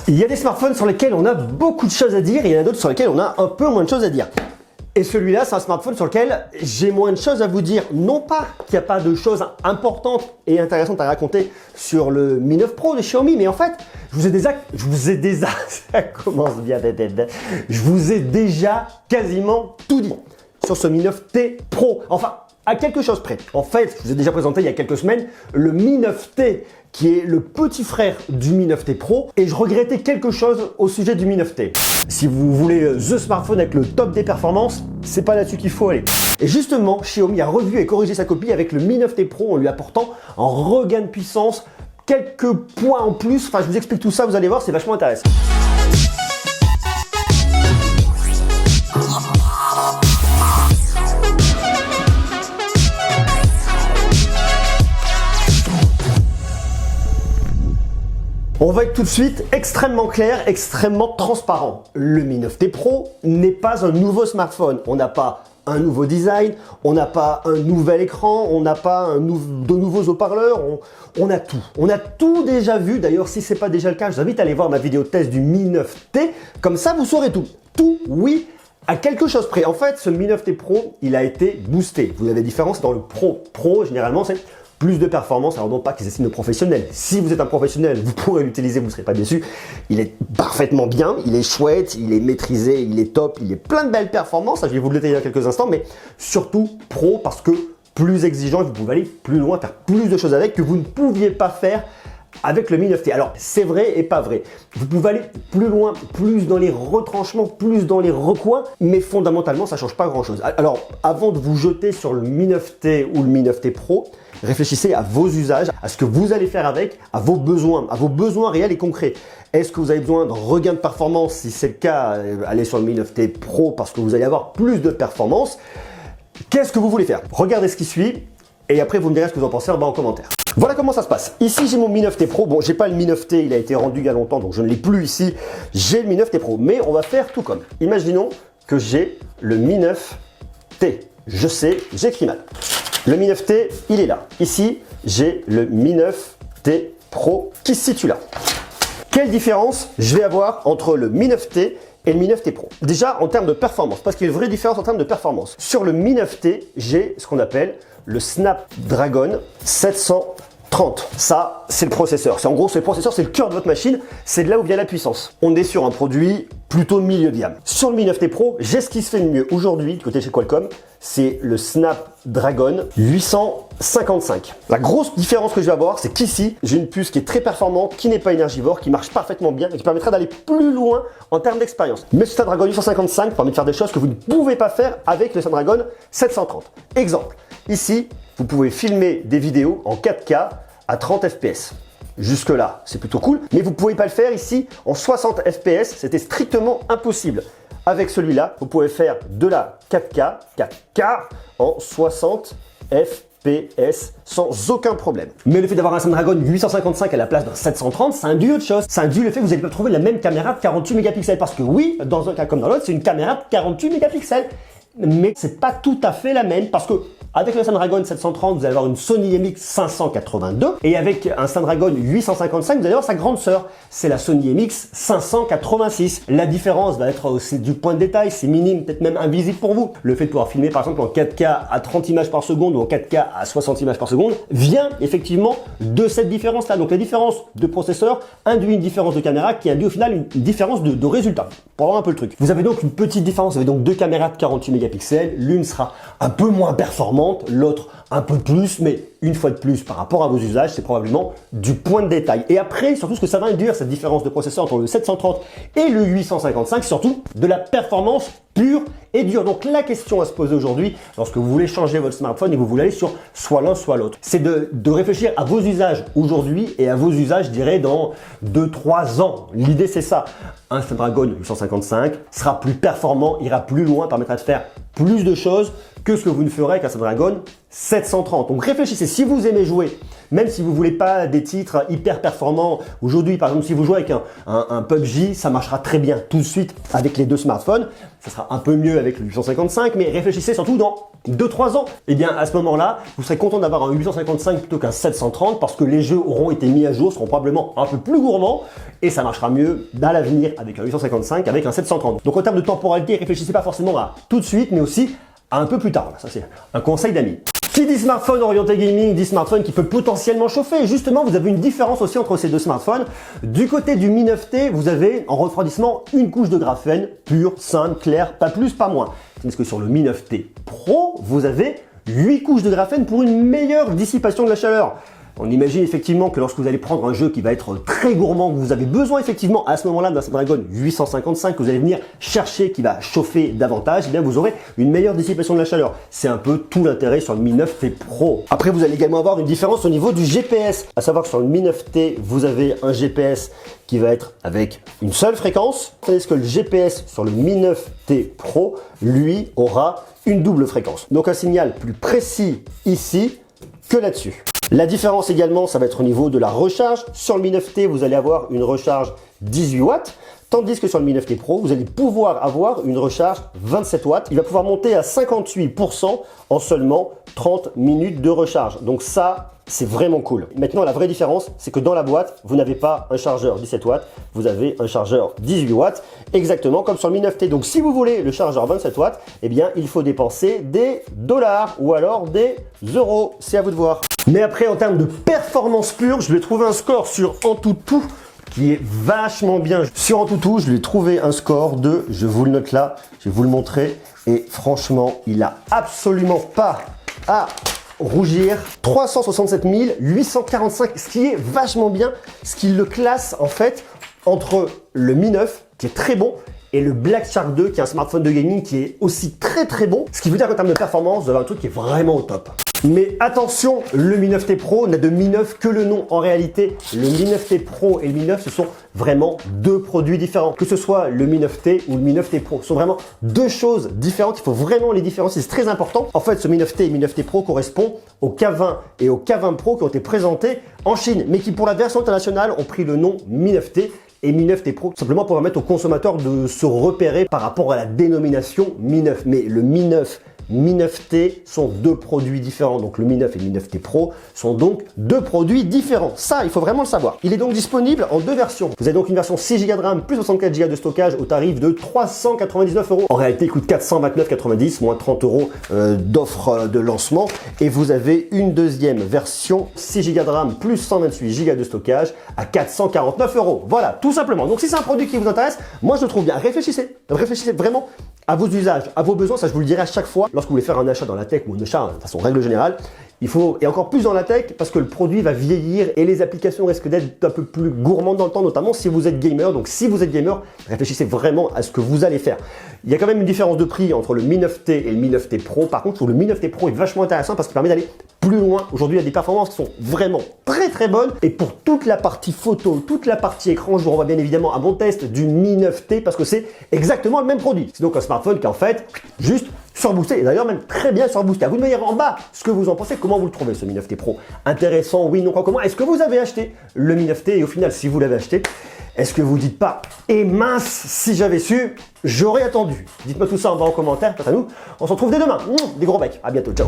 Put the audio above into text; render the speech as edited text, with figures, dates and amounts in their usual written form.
Il y a des smartphones sur lesquels on a beaucoup de choses à dire et il y en a d'autres sur lesquels on a un peu moins de choses à dire. Et celui-là, c'est un smartphone sur lequel j'ai moins de choses à vous dire. Non pas qu'il n'y a pas de choses importantes et intéressantes à raconter sur le Mi 9 Pro de Xiaomi, mais en fait, je vous ai déjà, ça commence bien, je vous ai déjà quasiment tout dit sur ce Mi 9T Pro. Enfin, à quelque chose près. En fait, je vous ai déjà présenté il y a quelques semaines le Mi 9T qui est le petit frère du Mi 9T Pro et je regrettais quelque chose au sujet du Mi 9T. Si vous voulez the smartphone avec le top des performances, c'est pas là-dessus qu'il faut aller. Et justement, Xiaomi a revu et corrigé sa copie avec le Mi 9T Pro en lui apportant un regain de puissance, quelques points en plus. Enfin, je vous explique tout ça, vous allez voir, c'est vachement intéressant. On va être tout de suite extrêmement clair, extrêmement transparent. Le Mi 9T Pro n'est pas un nouveau smartphone. On n'a pas un nouveau design, on n'a pas un nouvel écran, on n'a pas de nouveaux haut-parleurs, on a tout. On a tout déjà vu. D'ailleurs, si ce n'est pas déjà le cas, je vous invite à aller voir ma vidéo test du Mi 9T. Comme ça, vous saurez tout. Tout, oui, à quelque chose près. En fait, ce Mi 9T Pro, il a été boosté. Vous avez des différences dans le Pro. Pro, généralement, c'est plus de performance, alors non pas qu'ils estiment de professionnels. Si vous êtes un professionnel, vous pourrez l'utiliser, vous ne serez pas déçu. Il est parfaitement bien, il est chouette, il est maîtrisé, il est top, il est plein de belles performances. Je vais vous le détailler dans quelques instants, mais surtout pro parce que plus exigeant, vous pouvez aller plus loin, faire plus de choses avec que vous ne pouviez pas faire avec le Mi 9T. Alors, c'est vrai et pas vrai. Vous pouvez aller plus loin, plus dans les retranchements, plus dans les recoins, mais fondamentalement, ça ne change pas grand-chose. Alors, avant de vous jeter sur le Mi 9T ou le Mi 9T Pro, réfléchissez à vos usages, à ce que vous allez faire avec, à vos besoins réels et concrets. Est-ce que vous avez besoin d'un regain de performance? Si c'est le cas, allez sur le Mi 9T Pro parce que vous allez avoir plus de performance. Qu'est-ce que vous voulez faire? Regardez ce qui suit et après, vous me direz ce que vous en pensez en bas en commentaire. Voilà comment ça se passe. Ici, j'ai mon Mi 9T Pro. Bon, j'ai pas le Mi 9T, il a été rendu il y a longtemps, donc je ne l'ai plus ici. J'ai le Mi 9T Pro, mais on va faire tout comme. Imaginons que j'ai le Mi 9T. Je sais, j'écris mal. Le Mi 9T, il est là. Ici, j'ai le Mi 9T Pro qui se situe là. Quelle différence je vais avoir entre le Mi 9T et le Mi 9T Pro? Déjà, en termes de performance, parce qu'il y a une vraie différence en termes de performance. Sur le Mi 9T, j'ai ce qu'on appelle le Snapdragon 730. Ça, c'est le processeur. En gros, ce processeur, c'est le cœur de votre machine. C'est de là où vient la puissance. On est sur un produit plutôt milieu de gamme. Sur le Mi 9T Pro, j'ai ce qui se fait de mieux aujourd'hui, du côté de chez Qualcomm, c'est le Snapdragon 855. La grosse différence que je vais avoir, c'est qu'ici, j'ai une puce qui est très performante, qui n'est pas énergivore, qui marche parfaitement bien et qui permettra d'aller plus loin en termes d'expérience. Mais ce Snapdragon 855 permet de faire des choses que vous ne pouvez pas faire avec le Snapdragon 730. Exemple, ici, vous pouvez filmer des vidéos en 4K à 30 fps. Jusque-là, c'est plutôt cool, mais vous ne pouvez pas le faire ici en 60 fps, c'était strictement impossible. Avec celui-là, vous pouvez faire de la 4K en 60 fps sans aucun problème. Mais le fait d'avoir un Snapdragon 855 à la place d'un 730, ça induit autre chose. Ça induit le fait que vous allez pas trouver la même caméra de 48 mégapixels. Parce que oui, dans un cas comme dans l'autre, c'est une caméra de 48 mégapixels. Mais c'est pas tout à fait la même parce que avec le Snapdragon 730, vous allez avoir une Sony MX 582 et avec un Snapdragon 855, vous allez avoir sa grande sœur, c'est la Sony MX 586. La différence va être aussi du point de détail, c'est minime, peut-être même invisible pour vous. Le fait de pouvoir filmer par exemple en 4K à 30 images par seconde ou en 4K à 60 images par seconde vient effectivement de cette différence-là. Donc la différence de processeur induit une différence de caméra qui induit au final une différence de résultat. Pour avoir un peu le truc. Vous avez donc une petite différence, vous avez donc deux caméras de 48 mégapixels, l'une sera un peu moins performante, l'autre un peu plus, mais une fois de plus par rapport à vos usages, c'est probablement du point de détail. Et après, surtout ce que ça va induire, cette différence de processeur entre le 730 et le 855, surtout de la performance pure et dure. Donc la question à se poser aujourd'hui, lorsque vous voulez changer votre smartphone et que vous voulez aller sur soit l'un soit l'autre, c'est de réfléchir à vos usages aujourd'hui et à vos usages, je dirais, dans 2-3 ans. L'idée, c'est ça. Un Snapdragon 855 sera plus performant, ira plus loin, permettra de faire plus de choses que ce que vous ne ferez avec un Snapdragon 730. Donc réfléchissez, si vous aimez jouer, même si vous ne voulez pas des titres hyper performants, aujourd'hui par exemple si vous jouez avec un PUBG, ça marchera très bien tout de suite avec les deux smartphones, ça sera un peu mieux avec le 855, mais réfléchissez surtout dans 2-3 ans. Et bien à ce moment-là, vous serez content d'avoir un 855 plutôt qu'un 730 parce que les jeux auront été mis à jour, seront probablement un peu plus gourmands et ça marchera mieux dans l'avenir avec un 855 avec un 730. Donc en termes de temporalité, réfléchissez pas forcément à tout de suite, mais aussi à un peu plus tard. Ça c'est un conseil d'amis. Qui dit smartphone orienté gaming, dit smartphone qui peut potentiellement chauffer. Et justement, vous avez une différence aussi entre ces deux smartphones. Du côté du Mi 9T, vous avez en refroidissement une couche de graphène pure, simple, claire, pas plus, pas moins. Tandis que sur le Mi 9T Pro, vous avez 8 couches de graphène pour une meilleure dissipation de la chaleur. On imagine effectivement que lorsque vous allez prendre un jeu qui va être très gourmand, que vous avez besoin effectivement à ce moment-là d'un Snapdragon 855 que vous allez venir chercher qui va chauffer davantage, eh bien vous aurez une meilleure dissipation de la chaleur. C'est un peu tout l'intérêt sur le Mi 9T Pro. Après, vous allez également avoir une différence au niveau du GPS. À savoir que sur le Mi 9T, vous avez un GPS qui va être avec une seule fréquence, tandis que le GPS sur le Mi 9T Pro, lui, aura une double fréquence. Donc un signal plus précis ici que là-dessus. La différence également, ça va être au niveau de la recharge. Sur le Mi 9T, vous allez avoir une recharge 18 watts, tandis que sur le Mi 9T Pro, vous allez pouvoir avoir une recharge 27 watts. Il va pouvoir monter à 58% en seulement 30 minutes de recharge. Donc ça, c'est vraiment cool. Maintenant, la vraie différence, c'est que dans la boîte, vous n'avez pas un chargeur 17 watts, vous avez un chargeur 18 watts, exactement comme sur le Mi 9T. Donc si vous voulez le chargeur 27 watts, eh bien, il faut dépenser des dollars ou alors des euros. C'est à vous de voir. Mais après, en termes de performance pure, je vais trouver un score sur Antutu qui est vachement bien. Sur Antutu, je lui ai trouvé un score de, je vous le note là, je vais vous le montrer, et franchement, il a absolument pas à rougir. 367 845, ce qui est vachement bien, ce qui le classe en fait entre le Mi 9, qui est très bon, et le Black Shark 2, qui est un smartphone de gaming qui est aussi très bon. Ce qui veut dire qu'en termes de performance, vous avez un truc qui est vraiment au top. Mais attention, le Mi 9T Pro n'a de Mi 9 que le nom. En réalité, le Mi 9T Pro et le Mi 9, ce sont vraiment deux produits différents. Que ce soit le Mi 9T ou le Mi 9T Pro, ce sont vraiment deux choses différentes. Il faut vraiment les différencier, c'est très important. En fait, ce Mi 9T et Mi 9T Pro correspondent au K20 et au K20 Pro qui ont été présentés en Chine, mais qui pour la version internationale ont pris le nom Mi 9T et Mi 9T Pro, simplement pour permettre aux consommateurs de se repérer par rapport à la dénomination Mi 9. Mais le Mi 9, Mi 9T sont deux produits différents. Donc le Mi 9 et le Mi 9T Pro sont donc deux produits différents. Ça, il faut vraiment le savoir. Il est donc disponible en deux versions. Vous avez donc une version 6 Go de RAM plus 64 Go de stockage au tarif de 399 €. En réalité, il coûte 429,90 moins 30 € d'offre de lancement. Et vous avez une deuxième version 6 Go de RAM plus 128 Go de stockage à 449 €. Voilà, tout simplement. Donc si c'est un produit qui vous intéresse, moi je le trouve bien. Réfléchissez vraiment à vos usages, à vos besoins. Ça, je vous le dirai à chaque fois lorsque vous voulez faire un achat dans la tech ou un achat de façon règle générale. Il faut, et encore plus dans la tech, parce que le produit va vieillir et les applications risquent d'être un peu plus gourmandes dans le temps, notamment si vous êtes gamer. Donc si vous êtes gamer, réfléchissez vraiment à ce que vous allez faire. Il y a quand même une différence de prix entre le Mi 9T et le Mi 9T Pro. Par contre, le Mi 9T Pro est vachement intéressant parce qu'il permet d'aller plus loin. Aujourd'hui, il y a des performances qui sont vraiment très bonnes. Et pour toute la partie photo, toute la partie écran, je vous renvoie bien évidemment à mon test du Mi 9T parce que c'est exactement le même produit. C'est donc un smartphone qui est en fait juste surboosté, et d'ailleurs même très bien surboosté. À vous de me dire en bas ce que vous en pensez, comment vous le trouvez ce Mi 9T Pro. Intéressant, oui, non, quoi, comment. Est-ce que vous avez acheté le Mi 9T et au final, si vous l'avez acheté, est-ce que vous dites pas, et mince, si j'avais su, j'aurais attendu. Dites-moi tout ça en bas en commentaire, quant à nous, on se retrouve dès demain. Des gros becs, à bientôt, ciao.